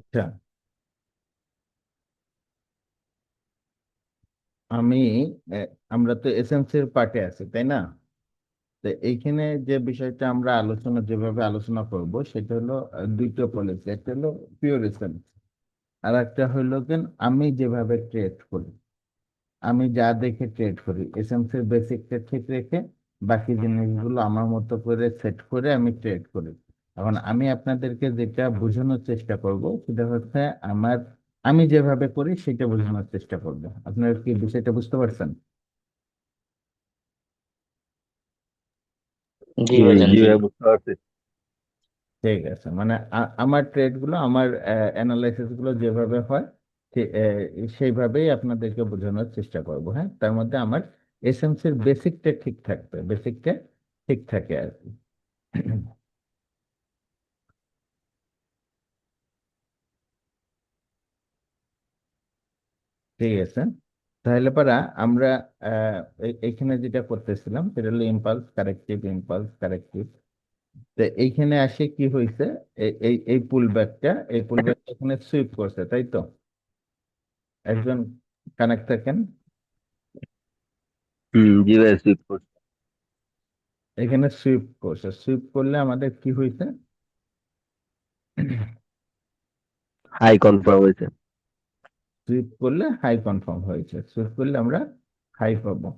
আচ্ছা, আমি আহ, আমরা তো এসএমসির পার্টে আছি, তাই না? তো এইখানে যে বিষয়টা আমরা যেভাবে আলোচনা করব সেটা হলো দুইটা পলিসি। একটা হলো পিওর এসএমসি, আর একটা হলো কেন আমি যেভাবে ট্রেড করি, আমি যা দেখে ট্রেড করি, এসএমসির বেসিকটা ঠিক রেখে বাকি জিনিসগুলো আমার মতো করে সেট করে আমি ট্রেড করি। এখন আমি আপনাদেরকে যেটা বোঝানোর চেষ্টা করব সেটা হচ্ছে আমার, আমি যেভাবে করি সেটা বোঝানোর চেষ্টা করব। আপনারা কি বিষয়টা বুঝতে পারছেন? জি ভাইজান, জি জি। ভাই, বুঝতে পারছি। ঠিক আছে, মানে আমার ট্রেড গুলো, আমার অ্যানালাইসিস গুলো যেভাবে হয় সেইভাবেই আপনাদেরকে বোঝানোর চেষ্টা করব। হ্যাঁ, তার মধ্যে আমার এসএমসির বেসিকটা ঠিক থাকবে, বেসিকটা ঠিক থাকে আর কি। ঠিক আছে, তাহলে পারা আমরা এইখানে যেটা করতেছিলাম সেটা হলো ইম্পালস কারেক্টিভ, ইম্পালস কারেক্টিভ। তো এইখানে আসে কি হয়েছে, এই পুল ব্যাকটা, এই পুল ব্যাকটা এখানে সুইপ করছে, তাই তো? একজন কানেক্ট থাকেন। জি ভাই, সুইপ করছি। এখানে সুইপ করছে, সুইপ করলে আমাদের কি হয়েছে? হাই কনফার্ম হয়েছে। সুইপ করলে হাই কনফার্ম হয়েছে, সুইপ করলে আমরা হাই পাবো।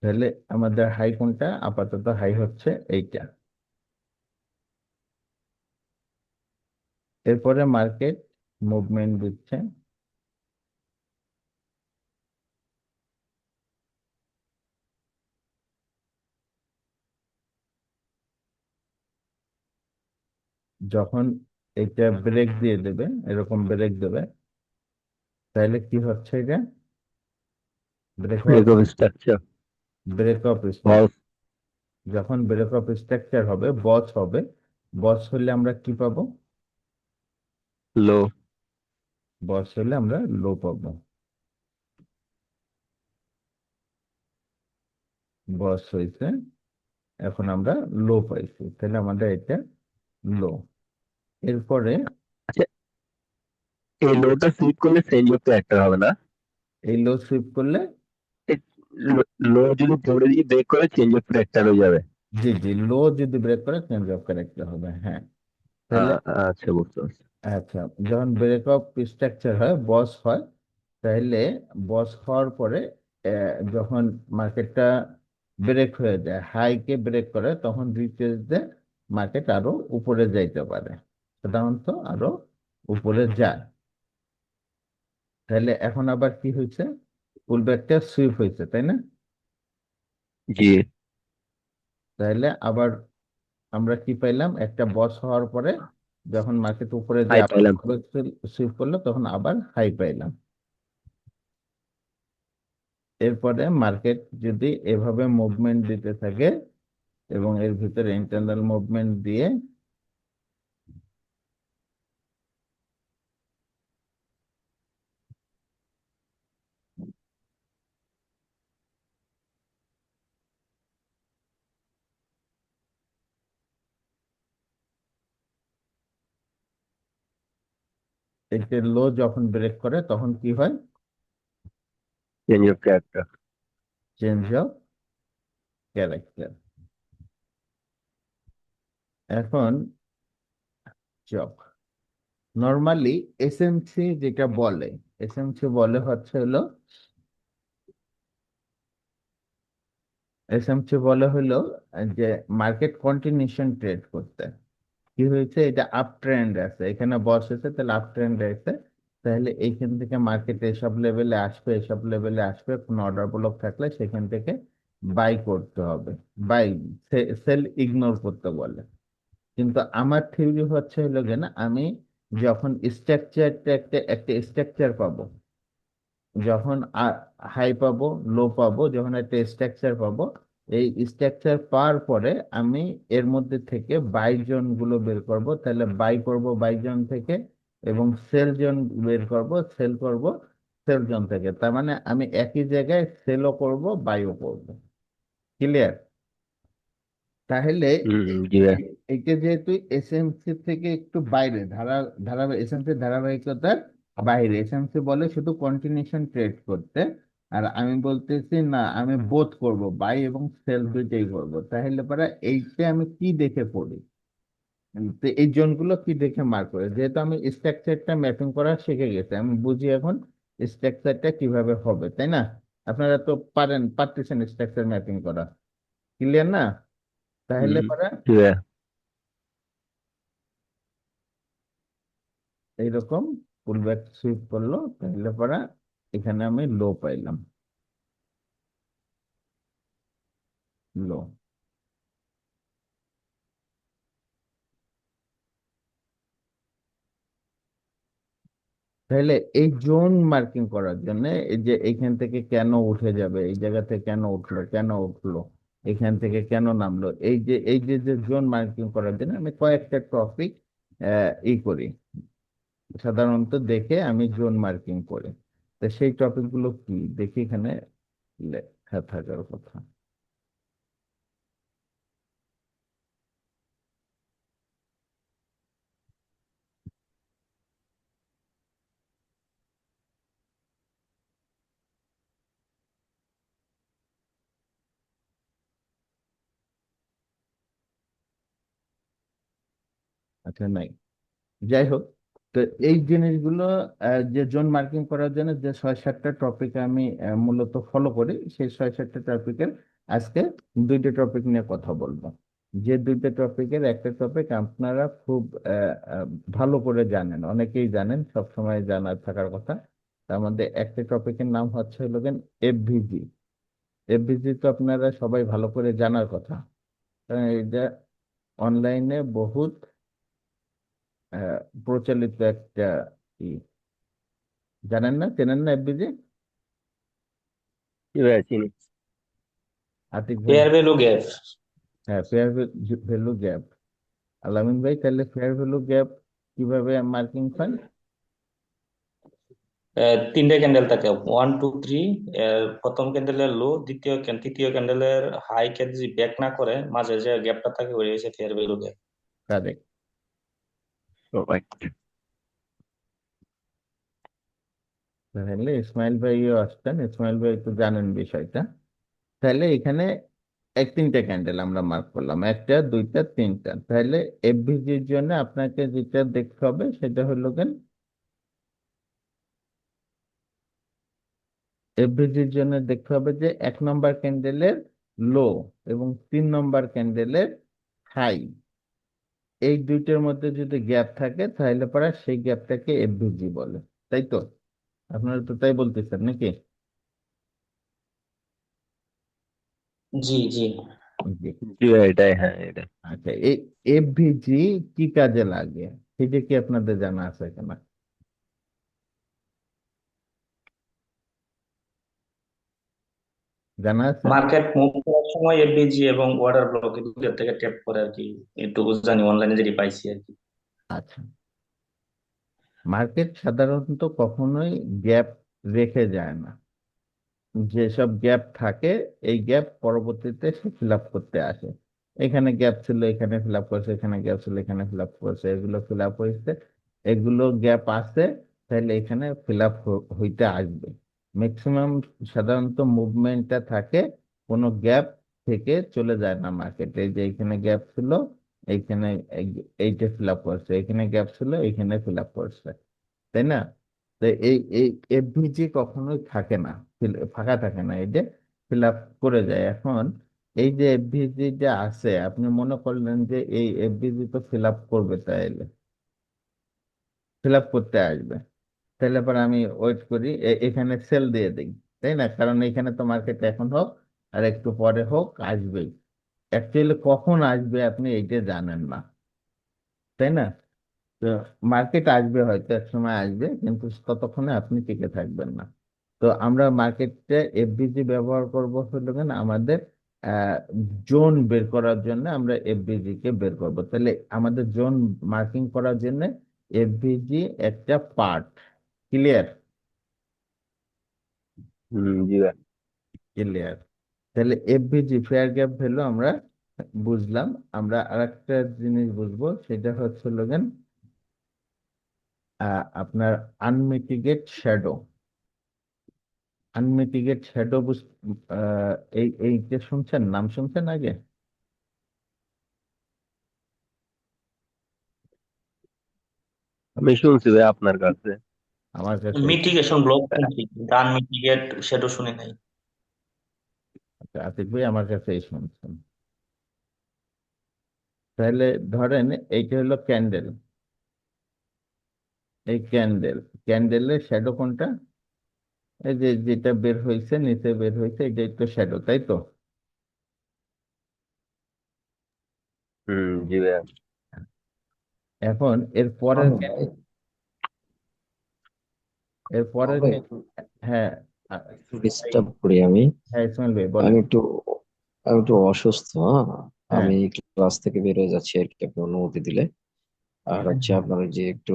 তাহলে আমাদের হাই কোনটা? আপাতত হাই হচ্ছে এইটা। এরপরে মার্কেট মুভমেন্ট দিচ্ছে। যখন এটা ব্রেক দিয়ে দেবে, এরকম ব্রেক দেবে, তাহলে কি হচ্ছে এটা? ব্রেক হওয়ার break of structure. Break of boss. Structure. যখন ব্রেক অফ স্ট্রাকচার হবে, বস হবে। বস হলে আমরা কি পাবো? লো। বস হলে আমরা লো পাবো। বস হয়েছে, এখন আমরা লো পাইছি, তাহলে আমাদের এটা লো। এরপরে আচ্ছা, এই লোটা সুইপ করলে চেঞ্জ অফ ক্যারেক্টার হবে না? এই লো সুইপ করলে, লো যদি ধরে দিয়ে ব্রেক করে চেঞ্জ অফ ক্যারেক্টার হয়ে যাবে। জি জি, লো যদি ব্রেক করে চেঞ্জ অফ ক্যারেক্টার হবে, হ্যাঁ। তাহলে আচ্ছা, বুঝতে পারছি। আচ্ছা, যখন ব্রেক অফ স্ট্রাকচার হয়, বস হয়, তাহলে বস হওয়ার পরে যখন মার্কেটটা ব্রেক হয়ে যায়, হাইকে ব্রেক করে, তখন রিট্রেসে মার্কেট আরো উপরে যাইতে পারে, সাধারণত আরো উপরে যায়। তাহলে এখন আবার কি হয়েছে? পুলব্যাকটা সুইপ হয়েছে, তাই না? জি। তাহলে আবার আমরা কি পাইলাম? একটা বস হওয়ার পরে যখন মার্কেট উপরে যে হাই আবার পাইলাম। সুইপ করলো, তখন আবার হাই পাইলাম। এরপরে মার্কেট যদি এভাবে মুভমেন্ট দিতে থাকে এবং এর ভিতরে ইন্টারনাল মুভমেন্ট দিয়ে একটা লো যখন ব্রেক করে, তখন কি হয়? Change of character. Change of character. এখন চক নর্মালি এসএমসি যেটা বলে, এসএমসি বলে হচ্ছে হলো, এসএমসি বলে হলো যে মার্কেট কন্টিনিউশন ট্রেড করতে। কি হয়েছে? এটা আপ ট্রেন্ড আছে, এখানে বস হয়েছে, তাহলে আপ ট্রেন্ড আছে। তাহলে এইখান থেকে মার্কেট এসব লেভেলে আসবে, এসব লেভেলে আসবে, কোনো অর্ডার ব্লক থাকলে সেখান থেকে বাই করতে হবে। বাই, সেল ইগনোর করতে বলে। কিন্তু আমার থিওরি হচ্ছে হলো যে না, আমি যখন স্ট্রাকচারটা একটা একটা স্ট্রাকচার পাবো, যখন হাই পাবো, লো পাবো, যখন একটা স্ট্রাকচার পাবো, এই স্ট্রাকচার পাওয়ার পরে আমি এর মধ্যে থেকে বাই জোন গুলো বের করব, তাহলে বাই করব বাই জোন থেকে, এবং সেল জোন বের করব, সেল করব সেল জোন থেকে। তার মানে আমি একই জায়গায় সেলও করব, বাইও করব। ক্লিয়ার? তাহলে জি ভাই। এইটা যেহেতু এসএমসি থেকে একটু বাইরে এসএমসি ধারাবাহিকতার বাইরে, এসএমসি বলে শুধু কন্টিনিউশন ট্রেড করতে, আর আমি বলতেছি না আমি বোথ করব, বাই এবং সেল দুইটাই করব, তাহলে পরে এইটা আমি কি দেখে পড়ি? তো এই জোনগুলো কি দেখে মার্ক করে? যেহেতু আমি স্ট্রাকচারটা ম্যাপিং করা শিখে গেছি, আমি বুঝি এখন স্ট্রাকচারটা কিভাবে হবে, তাই না? আপনারা তো পারতেছেন স্ট্রাকচার ম্যাপিং করা, ক্লিয়ার না? তাহলে হুম। পরে জি ভাইয়া। এইরকম পুল ব্যাক সুইপ করলো, তাহলে পরে এখানে আমি লো পাইলাম, লো। তাহলে এই জোন মার্কিং করার জন্য, এই যে এইখান থেকে কেন উঠে যাবে, এই জায়গা থেকে কেন উঠলো, কেন উঠলো, এখান থেকে কেন নামলো, এই যে জোন মার্কিং করার জন্য আমি কয়েকটা টপিক ই করি, সাধারণত দেখে আমি জোন মার্কিং করি। তো সেই টপিক গুলো কি দেখি এখানে লেখা থাকার কথা। আচ্ছা, নাই, যাই হোক। তো এই জিনিসগুলো যে জোন মার্কিং করার জন্য যে 6-7টা টপিক আমি মূলত ফলো করি, সেই 6-7টা টপিকের আজকে দুইটা টপিক নিয়ে কথা বলবো। যে দুইটা টপিকের একটা টপিক আপনারা খুব ভালো করে জানেন, অনেকেই জানেন, সব সময় জানার থাকার কথা। তার মধ্যে একটা টপিকের নাম হচ্ছে হলো এফভিজি। এফভিজি তো আপনারা সবাই ভালো করে জানার কথা, কারণ এটা অনলাইনে বহুত প্রচলিত একটা ই। জানেন না, চেনেন না এফবিজি? জি ভাইয়া চিনি। আতিক ভাই? Fair value gap. হ্যাঁ, ফেয়ার ভ্যালু গ্যাপ। আলামিন ভাই, তাহলে ফেয়ার ভ্যালু গ্যাপ কিভাবে মার্কিং হয়? তিনটে ক্যান্ডেল থাকে, 1 2 3। প্রথম ক্যান্ডেলের লো, তৃতীয় ক্যান্ডেলের হাই কে যদি ব্যাক না করে, মাঝে যে গ্যাপটা থাকে ওই হচ্ছে fair value gap. Correct. Right. তাহলে ইসমাইল ভাইও আসতেন, ইসমাইল ভাই তো জানেন বিষয়টা। তাহলে এখানে 3টে ক্যান্ডেল আমরা মার্ক করলাম, একটা, দুইটা, তিনটা। তাহলে এফভিজির জন্য আপনাকে যেটা দেখতে হবে সেটা হলো এফভিজির জন্য দেখতে হবে যে 1 নম্বর ক্যান্ডেলের লো এবং 3 নম্বর ক্যান্ডেলের হাই, এই দুইটার মধ্যে যদি গ্যাপ থাকে তাহলে পরে সেই গ্যাপটাকে এফভিজি বলে, তাই তো? আপনারা তো তাই বলতেছেন নাকি? জি জি। জি। জি ভাইয়া, এটাই, হ্যাঁ এটা। আচ্ছা, এই এফভিজি কি কাজে লাগে সেটা কি আপনাদের জানা আছে কিনা? জানা আছে? মার্কেট মুভ করার সময় এফডিজি এবং অর্ডার ব্লক এই দুটোর থেকে ট্যাপ করে আর কি, একটু জানি অনলাইনে যেটি পাইছি আর কি। আচ্ছা, মার্কেট সাধারণত কখনোই গ্যাপ রেখে যায় না। যেসব গ্যাপ থাকে এই গ্যাপ পরবর্তীতে সে ফিল আপ করতে আসে। এখানে গ্যাপ ছিল, এখানে ফিল আপ করছে, এখানে গ্যাপ ছিল, এখানে ফিল আপ করছে, এগুলো ফিল আপ হয়েছে, এগুলো গ্যাপ আছে, তাহলে এখানে ফিল আপ হইতে আসবে। ম্যাক্সিমাম সাধারণত মুভমেন্টটা থাকে, কোনো গ্যাপ থেকে চলে যায় না মার্কেটে। যে এখানে গ্যাপ ছিল, এইখানে এইটা ফিল আপ করছে, এখানে গ্যাপ ছিল, এইখানে ফিল আপ করছে, তাই না? তো এই এই এফভিজি কখনোই থাকে না, ফাঁকা থাকে না, এই যে ফিল আপ করে যায়। এখন এই যে এফভিজি যে আছে, আপনি মনে করলেন যে এই এফভিজি তো ফিল আপ করবে, তাইলে ফিল আপ করতে আসবে, তাহলে পরে আমি ওয়েট করি, এখানে সেল দিয়ে দিই, তাই না? কারণ এখানে তো মার্কেট এখন হোক আর একটু পরে হোক আসবেই। অ্যাকচুয়ালি কখন আসবে আপনি এইটা জানেন না, তাই না? তো মার্কেট আসবে, হয়তো এক সময় আসবে, কিন্তু ততক্ষণে আপনি টিকে থাকবেন না। তো আমরা মার্কেটে এফবিজি ব্যবহার করব হলো আমাদের জোন বের করার জন্য, আমরা এফবিজি কে বের করব। তাহলে আমাদের জোন মার্কিং করার জন্য এফবিজি একটা পার্ট। ক্লিয়ার? জি ভাইয়া। ক্লিয়ার। তাহলে এফবিজি ফেয়ার গ্যাপ ভ্যালু আমরা বুঝলাম। আমরা আরেকটা জিনিস বুঝবো, সেটা হচ্ছে লোকেন আপনার আনমিটিগেট শ্যাডো। আনমিটিগেট শ্যাডো এইটা শুনছেন, নাম শুনছেন আগে? আমি শুনছি ভাই আপনার কাছে। আমার কাছে মিটিগেশন ব্লক শুনছি, গান মিটিগেট সেটা শুনি নাই। আচ্ছা, আতিক ভাই আমার কাছেই শুনছেন। তাহলে ধরেন এইটা হলো ক্যান্ডেল। এই ক্যান্ডেলের শ্যাডো কোনটা? এই যে যেটা বের হয়েছে, নিচে বের হয়েছে, এটাই তো শ্যাডো, তাই তো? জি ভাইয়া। এখন এর পরের মামুন ভাই, এর পরের ভাই হ্যাঁ। একটু ডিস্টার্ব করি আমি। হ্যাঁ ইসমাইল ভাই আমি বলেন। একটু আমি একটু অসুস্থ, হ্যাঁ। হ্যাঁ, আমি ক্লাস থেকে বের হয়ে যাচ্ছি আর কি, আপনি অনুমতি দিলে। আর হচ্ছে আপনার ওই যে একটু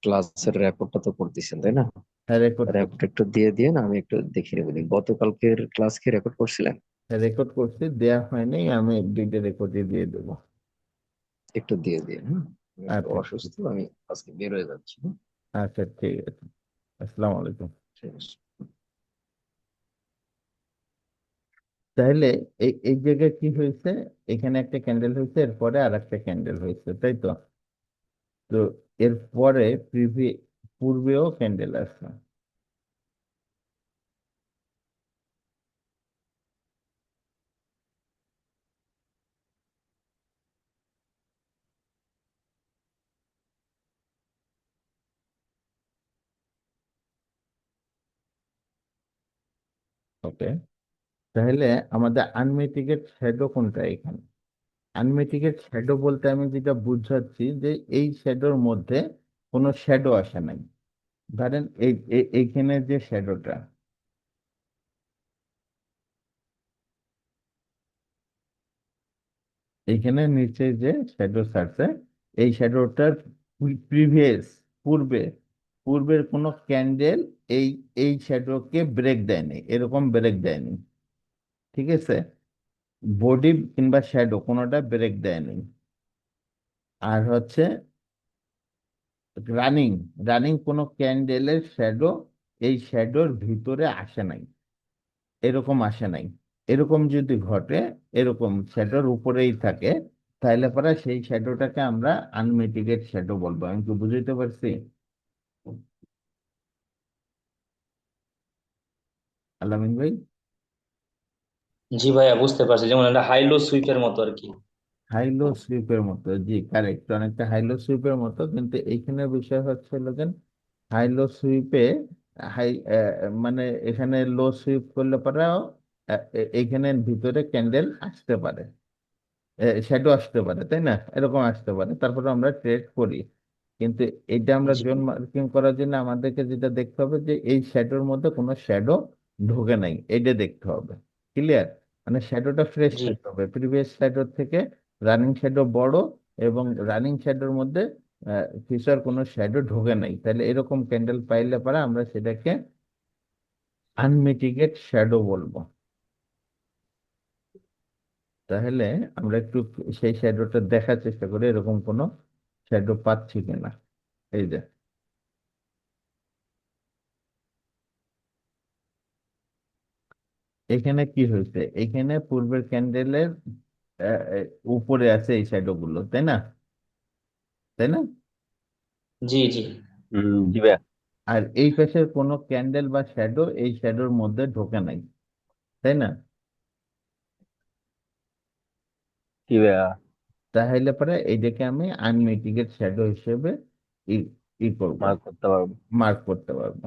ক্লাসের রেকর্ডটা তো করতেছেন তাই না? হ্যাঁ রেকর্ড রেকর্ড একটু দিয়ে দিয়ে না, আমি একটু দেখে নেবো। গতকালকের ক্লাস কি রেকর্ড করছিলেন? রেকর্ড করছি, দেয়া হয়নি, আমি দুইটা রেকর্ডই দিয়ে দেবো। একটু দিয়ে দিয়ে, হ্যাঁ। আমি একটু আচ্ছা, অসুস্থ, আমি আজকে বের হয়ে যাচ্ছি, হ্যাঁ? আচ্ছা ঠিক আছে। আসসালামু আলাইকুম। ঠিক আছে। তাহলে এই এই জায়গায় কি হয়েছে? এখানে একটা ক্যান্ডেল হয়েছে, এরপরে আর একটা ক্যান্ডেল হয়েছে, তাই তো? তো এরপরে পূর্বেও ক্যান্ডেল আছে। ওকে, তাহলে আমাদের আনমিটিগেট শ্যাডো কোনটা এখানে? আনমিটিগেট শ্যাডো বলতে আমি যেটা বুঝাচ্ছি যে এই শ্যাডোর মধ্যে কোনো শ্যাডো আসে নাই। ধরেন এইখানে যে শ্যাডোটা, এইখানে নিচে যে শ্যাডো আছে, এই শ্যাডোটার প্রিভিয়াস পূর্বে পূর্বের কোনো ক্যান্ডেল এই এই শ্যাডোকে ব্রেক দেয়নি, এরকম ব্রেক দেয়নি। ঠিক আছে? বডি কিংবা শ্যাডো কোনোটা ব্রেক দেয়নি। আর হচ্ছে রানিং রানিং কোনো ক্যান্ডেলের শ্যাডো এই শ্যাডোর ভিতরে আসে নাই, এরকম আসে নাই। এরকম যদি ঘটে, এরকম শ্যাডোর উপরেই থাকে, তাহলে পরে সেই শ্যাডোটাকে আমরা আনমিটিগেট শ্যাডো বলবো। আমি কি বুঝতে পারছি আলামিন ভাই? জি ভাইয়া, বুঝতে পারছি, যেমন একটা হাইলো সুইপের মতো আর কি। হাইলো সুইপের মতো, জি কারেক্ট, অনেকটা হাইলো সুইপের মতো, কিন্তু এইখানে বিষয় হচ্ছে লোকেন হাইলো সুইপে হাই মানে এখানে লো সুইপ করলে পরেও এইখানে ভিতরে ক্যান্ডেল আসতে পারে, শ্যাডো আসতে পারে, তাই না? এরকম আসতে পারে, তারপরে আমরা ট্রেড করি। কিন্তু এটা আমরা জি জোন মার্কিং করার জন্য আমাদেরকে যেটা দেখতে হবে যে এই শ্যাডোর মধ্যে কোনো শ্যাডো ঢোকে নাই, এটা দেখতে হবে। ক্লিয়ার? মানে শ্যাডোটা ফ্রেশ জি। থাকতে হবে, প্রিভিয়াস শ্যাডোর থেকে রানিং শ্যাডো বড়, এবং রানিং শ্যাডোর মধ্যে ফিউচার কোনো শ্যাডো ঢোকে নাই, তাহলে এরকম ক্যান্ডেল পাইলে পরে আমরা সেটাকে আনমিটিগেট শ্যাডো বলবো। তাহলে আমরা একটু সেই শ্যাডোটা দেখার চেষ্টা করি, এরকম কোনো শ্যাডো পাচ্ছি কিনা। এই যে এখানে কি হয়েছে, এখানে পূর্বের ক্যান্ডেলের উপরে আছে এই শ্যাডো গুলো, তাই না? তাই না? জি জি। জি ভাইয়া। আর এই পাশের কোনো ক্যান্ডেল বা শ্যাডো এই শ্যাডোর মধ্যে ঢোকে নাই, তাই না? জি ভাইয়া। তাহলে পরে এইটাকে আমি আনমিটিগেট শ্যাডো হিসেবে ই ই করব, মার্ক করতে পারবো। মার্ক করতে পারবো।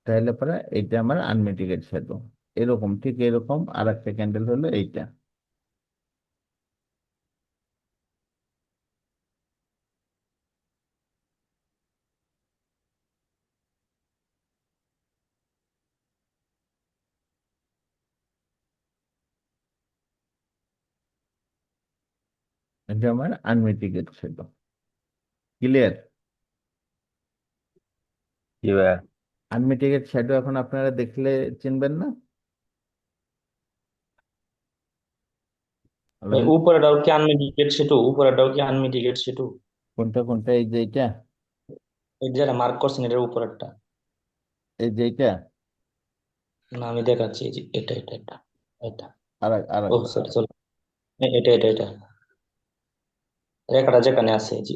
তাহলে পরে এটা আমার আনমিটিগেট শ্যাডো। এরকম, ঠিক এরকম আর একটা ক্যান্ডেল হলো এইটা। এটা আমার আনমিটিগেট শ্যাডো। ক্লিয়ার? জি ভাইয়া। আনমিটিগেট শ্যাডো এখন আপনারা দেখলে চিনবেন না? ভাই উপরেটাও কি আনমিটিগেট সেটু? উপরেটাও কি আনমিটিগেট সেটু? কোনটা কোনটা? এই যে এইটা, এই যেটা মার্ক করছেন এটার উপরেরটা। এই যে এইটা, না আমি দেখাচ্ছি, এই যে এটা এটা এটা এটা। আর ও একটা। সরি সরি, এটা এটা এটা রেখাটা যেখানে আছে, এই যে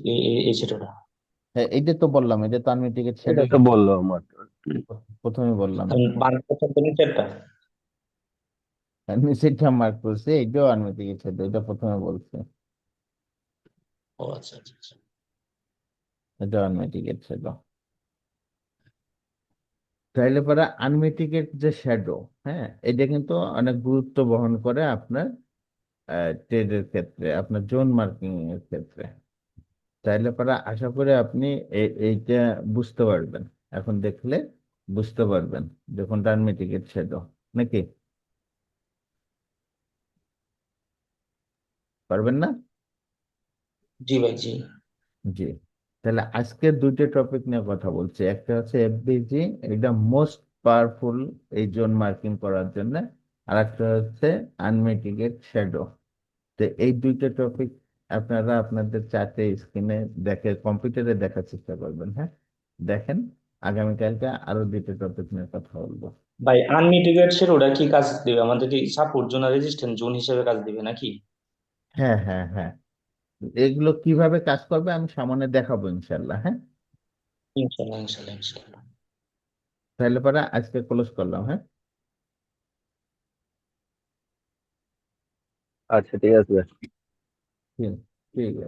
এই সেটুটা। হ্যাঁ, এইটা তো বললাম, এটা তো আনমিটিগেট এটা শ্যাডো, তো বললো আমার। প্রথমে বললাম। মার্ক করছেন তো নিচেরটা। নিচেরটা মার্ক করছে, এইটাও আনমিটিগেট শ্যাডো, এটা প্রথমে বলছে, ও আচ্ছা আচ্ছা আচ্ছা। এটা আনমিটিগেট শ্যাডো। তাইলে পরে আনমিটিগেট যে শ্যাডো, হ্যাঁ, এটা কিন্তু অনেক গুরুত্ব বহন করে আপনার ট্রেডের ক্ষেত্রে, আপনার জোন মার্কিং এর ক্ষেত্রে। তাইলে পরে আশা করি আপনি এইটা বুঝতে পারবেন, এখন দেখলে বুঝতে পারবেন যে কোনটা আনমিটিগেট শ্যাডো, নাকি পারবেন না? জি ভাই জি। জি। তাহলে আজকে দুইটা টপিক নিয়ে কথা বলছি, একটা হচ্ছে এফবিজি, এটা মোস্ট পাওয়ারফুল এই জোন মার্কিং করার জন্য, আর একটা হচ্ছে আনমিটিগেট শ্যাডো। তো এই দুইটা টপিক আপনারা আপনাদের চারটে স্ক্রিনে দেখে, কম্পিউটারে দেখার চেষ্টা করবেন, হ্যাঁ, দেখেন। আগামীকালকে আরো দুইটা টপিক নিয়ে কথা বলবো। ভাই আনমিটিগেট সেটুটা কি কাজ দিবে আমাদের? কি সাপোর্ট জোন আর রেজিস্ট্যান্স জোন হিসেবে কাজ দিবে নাকি? হ্যাঁ হ্যাঁ হ্যাঁ, এগুলো কিভাবে কাজ করবে আমি সামনে দেখাবো ইনশাল্লাহ, হ্যাঁ। ইনশাল্লাহ ইনশাল্লাহ ইনশাল্লাহ। তাহলে পরে আজকে ক্লোজ করলাম, হ্যাঁ। আচ্ছা ঠিক আছে। ঠিক ঠিক আছে।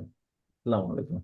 আসসালামু আলাইকুম।